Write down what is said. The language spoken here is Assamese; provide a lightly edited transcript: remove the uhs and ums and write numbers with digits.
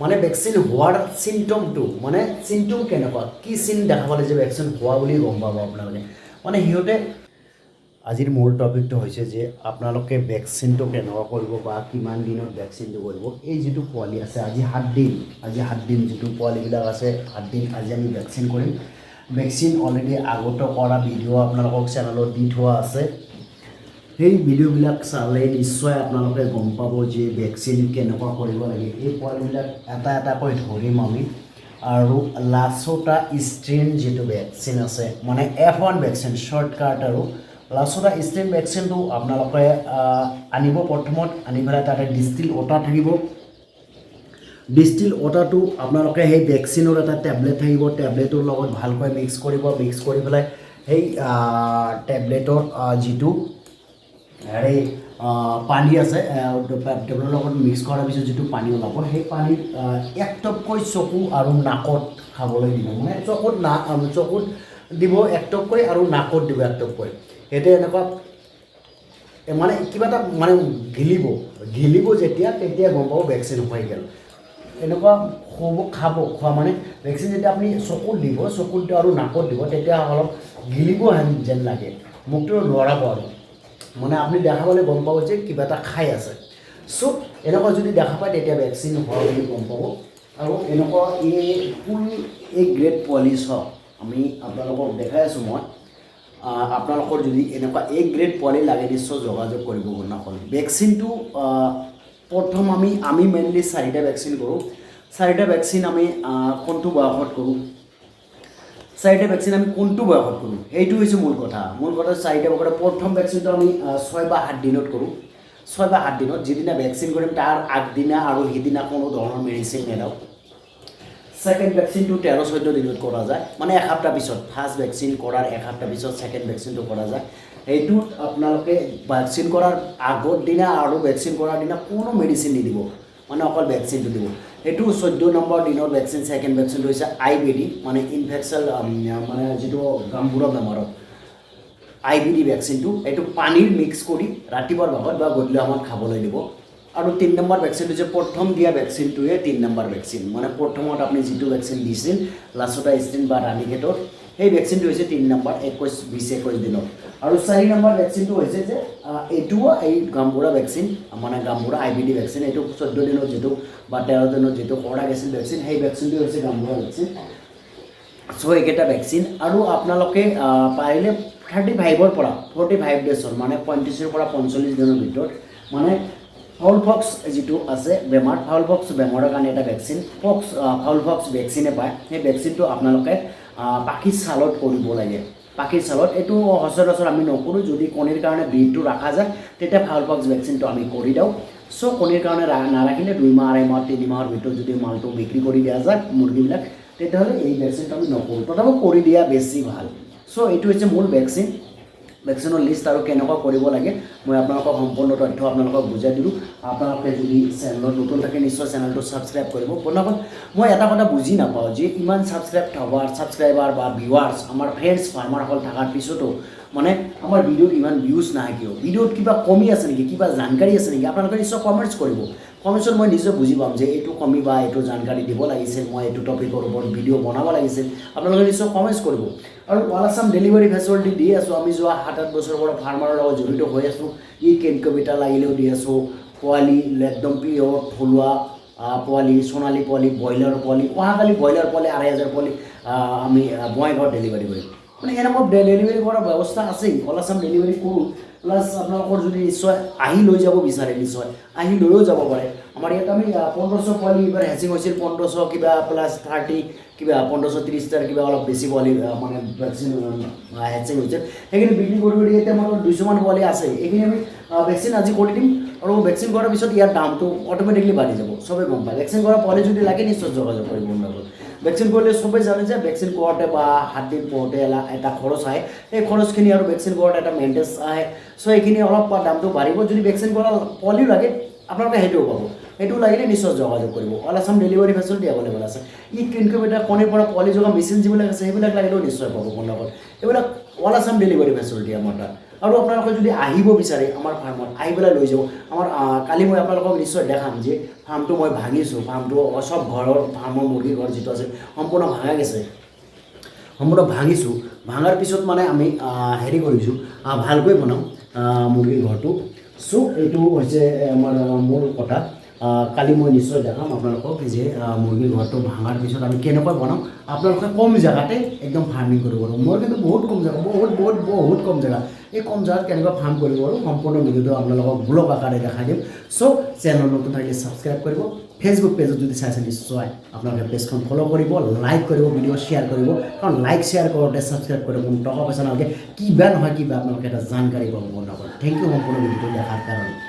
মানে ভেকচিন হোৱাৰ চিমটমটো মানে চিমটম কেনেকুৱা কি চিন দেখা পালে যে ভেকচিন হোৱা বুলি গম পাব আপোনালোকে মানে সিহঁতে আজিৰ মূল টপিকটো হৈছে যে আপোনালোকে ভেকচিনটো কেনেকুৱা কৰিব বা কিমান দিনত ভেকচিনটো কৰিব এই যিটো পোৱালি আছে আজি 7 দিন যিটো পোৱালিবিলাক আছে 7 দিন আজি আমি ভেকচিন কৰিম ভেকচিন অলৰেডি আগতে কৰা ভিডিঅ' আপোনালোকক চেনেলত দি থোৱা আছে সেই ভিডিঅ'বিলাক চালে নিশ্চয় আপোনালোকে গম পাব যে ভেকচিন কেনেকুৱা কৰিব লাগে এই পোৱালিবিলাক এটা এটাকৈ ধৰিম আমি আৰু লাচোটা ষ্ট্ৰেইন যিটো ভেকচিন আছে মানে F1 ভেকচিন শ্বৰ্টকাট আৰু লাচোটা ষ্ট্ৰেইন ভেকচিনটো আপোনালোকে আনিব প্ৰথমত আনি পেলাই তাতে ডিষ্টিল ৱাটাৰ থাকিব ডিষ্টিল ৱাটাৰটো আপোনালোকে সেই ভেকচিনৰ এটা টেবলেট থাকিব টেবলেটৰ লগত ভালকৈ মিক্স কৰি পেলাই সেই টেবলেটৰ যিটো হেৰি পানী আছে টেবলেটৰ লগত মিক্স কৰাৰ পিছত যিটো পানী ওলাব সেই পানীত এক টপকৈ চকু আৰু নাকত খাবলৈ দিব মানে চকুত দিব এক টপকৈ আৰু নাকত দিব এক টপকৈ সেইটো এনেকুৱা মানে কিবা এটা মানে গিলিব যেতিয়া তেতিয়া গম পাব ভেকচিন হৈ গ'ল এনেকুৱা খোৱা মানে ভেকচিন যেতিয়া আপুনি চকুত দিব চকুত আৰু নাকত দিব তেতিয়া অলপ গিলিব যেন লাগে মুখটো লৰাব আৰু মানে আপুনি দেখা পালে গম পাব যে কিবা এটা খাই আছে চ' এনেকুৱা যদি দেখা পায় তেতিয়া ভেকচিন হোৱা বুলি গম পাব আৰু এনেকুৱা ফুল গ্ৰেড পলিচ হওক আমি আপোনালোকক দেখাই আছোঁ মই আপোনালোকৰ যদি এনেকুৱা গ্ৰেড পোৱালি লাগে নিশ্চয় যোগাযোগ কৰিব বন্ধুসকল ভেকচিনটো প্ৰথম আমি মেইনলি 4টা ভেকচিন কৰোঁ 4টা ভেকচিন আমি কোনটো বয়সত কৰোঁ 4টা ভেকচিন আমি কোনটো বয়সত কৰোঁ সেইটো হৈছে মূল কথা 4টা বয়সত প্ৰথম ভেকচিনটো আমি 6 বা 7 দিনত কৰোঁ 6 বা 7 দিনত যিদিনা ভেকচিন কৰিম তাৰ আগদিনা আৰু সিদিনা কোনো ধৰণৰ মেডিচিন নেলাওঁ সেকেন্ড ভেকচিনটো 13-14 দিনত কৰা যায় মানে এসপ্তাহ পিছত ফাৰ্ষ্ট ভেকচিন কৰাৰ এসপ্তাহ পিছত সেকেন্ড ভেকচিনটো কৰা যায় এইটো আপোনালোকে ভেকচিন কৰাৰ আগৰ দিনা আৰু ভেকচিন কৰাৰ দিনা কোনো মেডিচিন নিদিব মানে অকল ভেকচিনটো দিব এইটো 14 নম্বৰ দিনৰ ভেকচিন সেকেন্ড ভেকচিনটো হৈছে IBD মানে ইনফেকচন মানে যিটো গাম্বুৰা বেমাৰত IBD ভেকচিনটো এইটো পানীৰ মিক্স কৰি ৰাতিপুৱাৰ ভাগত বা গধূলি সময়ত খাবলৈ দিব আৰু 3 নম্বৰ ভেকচিনটো যে প্ৰথম দিয়া ভেকচিনটোৱে 3 নম্বৰ ভেকচিন মানে প্ৰথমত আপুনি যিটো ভেকচিন দিছিল লাচোটা ষ্ট্ৰেইন বা ৰাণীক্ষেতৰ সেই ভেকচিনটো হৈছে 3 নম্বৰ 21 দিনত আৰু 4 নম্বৰ ভেকচিনটো হৈছে যে এইটো এই গাম্বুৰা ভেকচিন মানে গাম্বুৰা IBD ভেকচিন এইটো 14 দিনত যেটো বা 13 দিনত যেটো কৰা গৈছিল ভেকচিন সেই ভেকচিনটো হৈছে গাম্বুৰা ভেকচিন সো একেটা ভেকচিন আৰু আপোনালোকে পাৰিলে 35 পৰা 45 ডেজৰ মানে 35 পৰা 45 দিনৰ ভিতৰত মানে ফাউল পক্স যেটো আছে বেমাৰ ফাউল পক্স বেমাৰৰ কাৰণে এটা ভেকচিন ফাউল পক্স ভেকচিনে পায় সেই ভেকচিনটো আপোনালোকে পাখিৰ ছালত কৰিব লাগে পাখিৰ ছালত এইটো সচৰাচৰ আমি নকৰোঁ যদি কণীৰ কাৰণে ব্ৰিডটো ৰাখা যায় তেতিয়া ফাউল পক্স ভেকচিনটো আমি কৰি দিওঁ চ' কণীৰ কাৰণে নাৰাখিলে 2 মাহ 2.5 মাহ 3 মাহৰ ভিতৰত যদি মালটো বিক্ৰী কৰি দিয়া যায় মুৰ্গীবিলাক তেতিয়াহ'লে এই ভেকচিনটো আমি নকৰোঁ তথাপি কৰি দিয়া বেছি ভাল চ' এইটো হৈছে মূল ভেকচিনৰ লিষ্ট আৰু কেনেকুৱা কৰিব লাগে মই আপোনালোকক সম্পূৰ্ণ তথ্য আপোনালোকক বুজাই দিলোঁ আপোনালোকে যদি চেনেলত নতুন থাকে নিশ্চয় চেনেলটো ছাবস্ক্ৰাইব কৰিব বন্ধুসকল মই এটা কথা বুজি নাপাওঁ যে ইমান ছাবস্ক্ৰাইবাৰ বা ভিউৱাৰ্ছ আমাৰ ফ্ৰেণ্ডছ ফাৰ্মাৰসকল থকাৰ পিছতো মানে আমাৰ ভিডিঅ'ত ইমান ভিউজ নাহে কিয় ভিডিঅ'ত কিবা কমি আছে নেকি কিবা জানকাৰী আছে নেকি আপোনালোকে নিশ্চয় কমেণ্টছ কৰিব কমেণ্টছত মই নিশ্চয় বুজি পাম যে এইটো কমি বা এইটো জানকাৰী দিব লাগিছিল মই এইটো টপিকৰ ওপৰত ভিডিঅ' বনাব লাগিছিল আপোনালোকে নিশ্চয় কমেণ্টছ কৰিব আৰু অল আছাম ডেলিভাৰী ফেচিলিটি দি আছোঁ আমি যোৱা 7-8 বছৰৰ পৰা ফাৰ্মাৰৰ লগত জড়িত হৈ আছোঁ কেনকবিটা লাগিলেও দি আছোঁ পোৱালি একদম পিয়ৰ থলুৱা পোৱালি সোণালী পোৱালি ব্ৰইলাৰ পোৱালি অহাকালি ব্ৰইলাৰ পোৱালি 2,500 পোৱালি আমি বঙাইগাঁৱত ডেলিভাৰী কৰিম মানে এনেকুৱা ডেলিভাৰী কৰাৰ ব্যৱস্থা আছেই অল আছাম ডেলিভাৰী কৰোঁ প্লাছ আপোনালোকৰ যদি নিশ্চয় আহি লৈ যাব বিচাৰে নিশ্চয় আহি লৈও যাব পাৰে আমাৰ ইয়াত আমি 1500 পোৱালি এবাৰ হেচিং হৈছিল 1500 কিবা প্লাছ 30 কিবা 1530টাৰ কিবা অলপ বেছি পোৱালি মানে ভেকচিন হেচিং হৈছিল সেইখিনি বিক্ৰী কৰি এতিয়া আমাৰ 200 মান পোৱালি আছে এইখিনি আমি ভেকচিন আজি কৰি দিম আৰু ভেকচিন কৰাৰ পিছত ইয়াৰ দামটো অট'মেটিকলি বাঢ়ি যাব চবেই গম পায় ভেকচিন কৰা পোৱালি যদি লাগে নিশ্চয় যোগাযোগ কৰিব বন্ধুসকল ভেকচিন কৰিলে সবেই জানে যে ভেকচিন কৰোঁতে বা 7 দিন কৰোঁতে এটা খৰচ আহে এই খৰচখিনি আৰু ভেকচিন কৰোঁতে এটা মেইনটেনেন্স আহে চ' এইখিনি অলপ দামটো বাঢ়িব যদি ভেকচিন কৰা পোৱালিও লাগে আপোনালোকে সেইটোও পাব সেইটো লাগিলে নিশ্চয় যোগাযোগ কৰিব all Assam delivery facility available আছে ইনকিউবেটৰ কণীৰ পৰা পোৱালি জগা মেচিন যিবিলাক আছে সেইবিলাক লাগিলেও নিশ্চয় পাব বন্ধুসকল এইবিলাক অল আছাম ডেলিভাৰী ফেচিলিটি আমাৰ তাত আৰু আপোনালোকে যদি আহিব বিচাৰে আমাৰ ফাৰ্মত আহি পেলাই লৈ যাব আমাৰ কালি মই আপোনালোকক নিশ্চয় দেখাম যে ফাৰ্মটো মই ভাঙিছোঁ ফাৰ্মটো চব ঘৰৰ ফাৰ্মৰ মুৰ্গীৰ ঘৰ যিটো আছে সম্পূৰ্ণ ভাঙা গৈছে সম্পূৰ্ণ ভাঙিছোঁ ভাঙাৰ পিছত মানে আমি হেৰি কৰিছোঁ ভালকৈ বনাম মুৰ্গীৰ ঘৰটো চ' এইটো হৈছে আমাৰ মূল কথা কালি মই নিশ্চয় দেখাম আপোনালোকক যে মুৰ্গীৰ ঘৰটো ভাঙাৰ পিছত আমি কেনেকৈ বনাম আপোনালোকে কম জেগাতে একদম ফাৰ্মিং কৰিব পাৰোঁ মই কিন্তু বহুত কম জেগা বহুত কম জেগা এই কম জেগাত কেনেকৈ ফাৰ্ম কৰিব পাৰোঁ সম্পূৰ্ণ ভিডিঅ'টো আপোনালোকক ব্লগ আকাৰে দেখাই দিম চ' চেনেল নতুন থাকিলে ছাবস্ক্ৰাইব কৰিব ফেচবুক পেজত যদি চাইছে নিশ্চয় আপোনালোকে পেজখন ফ'ল' কৰিব লাইক কৰিব ভিডিঅ' শ্বেয়াৰ কৰিব কাৰণ লাইক শ্বেয়াৰ কৰোঁতে ছাবস্ক্ৰাইব কৰিব কোনো টকা পইচা নালাগে কিবা নহয় কিবা আপোনালোকে এটা জানকাৰী পাব বন্ধ কৰে থেংক ইউ সম্পূৰ্ণ ভিডিঅ'টো দেখাৰ কাৰণে